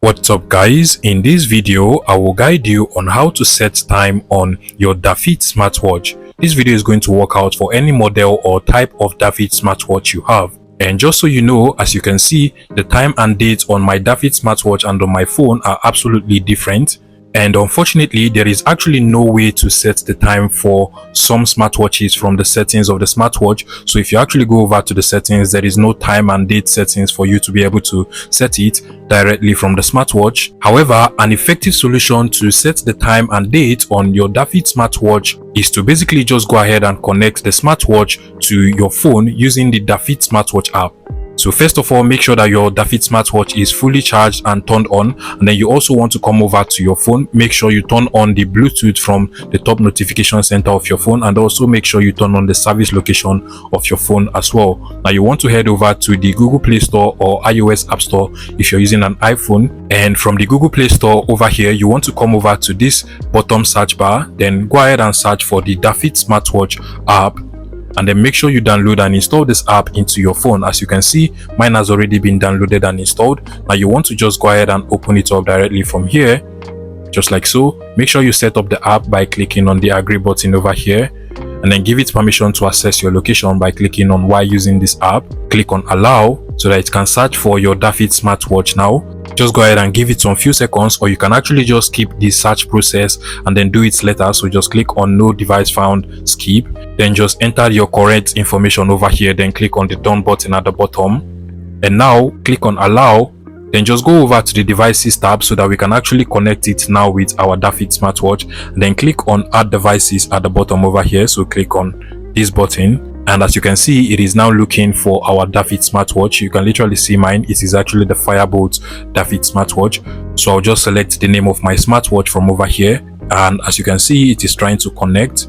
What's up guys, in this video I will guide you on how to set time on your DaFit smartwatch. This video is going to work out for any model or type of DaFit smartwatch you have. And just so you know, as you can see, the time and date on my DaFit smartwatch and on my phone are absolutely different. And unfortunately, there is actually no way to set the time for some smartwatches from the settings of the smartwatch. So if you actually go over to the settings, there is no time and date settings for you to be able to set it directly from the smartwatch. However, an effective solution to set the time and date on your DaFit smartwatch is to basically just go ahead and connect the smartwatch to your phone using the DaFit Smartwatch app. So first of all, make sure that your DaFit smartwatch is fully charged and turned on, and then you also want to come over to your phone. Make sure you turn on the Bluetooth from the top notification center of your phone, and also make sure you turn on the service location of your phone as well. Now you want to head over to the Google Play Store or iOS App Store if you're using an iPhone, and from the Google Play Store over here you want to come over to this bottom search bar, then go ahead and search for the DaFit Smartwatch app. And then make sure you download and install this app into your phone. As you can see, mine has already been downloaded and installed. Now you want to just go ahead and open it up directly from here, just like so. Make sure you set up the app by clicking on the agree button over here, and then give it permission to access your location by clicking on why using this app. Click on allow so that it can search for your DaFit smartwatch. Now just go ahead and give it some few seconds, or you can actually just skip the search process and then do it later. So just click on no device found, skip, then just enter your correct information over here, then click on the done button at the bottom, and now click on allow. Then just go over to the devices tab so that we can actually connect it now with our DaFit smartwatch, and then click on add devices at the bottom over here. So click on this button, and as you can see, it is now looking for our DaFit smartwatch. You can literally see mine. It is actually the Firebolt DaFit smartwatch. So I'll just select the name of my smartwatch from over here, and as you can see, it is trying to connect,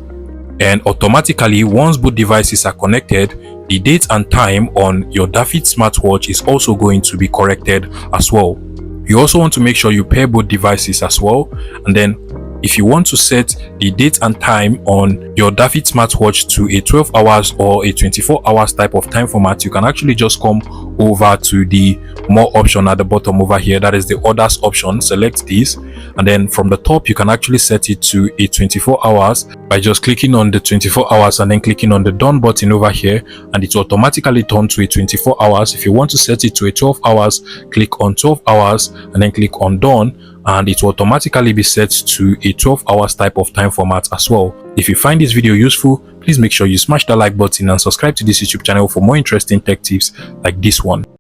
and automatically once both devices are connected, the date and time on your DaFit smartwatch is also going to be corrected as well. You also want to make sure you pair both devices as well, and then if you want to set the date and time on your DaFit smartwatch to a 12 hours or a 24 hours type of time format, you can actually just come over to the more option at the bottom over here. That is the others option. Select this, and then from the top you can actually set it to a 24 hours by just clicking on the 24 hours and then clicking on the done button over here, and it will automatically turn to a 24 hours. If you want to set it to a 12 hours, click on 12 hours and then click on done, and it will automatically be set to a 12 hours type of time format as well. If you find this video useful, please make sure you smash the like button and subscribe to this YouTube channel for more interesting tech tips like this one.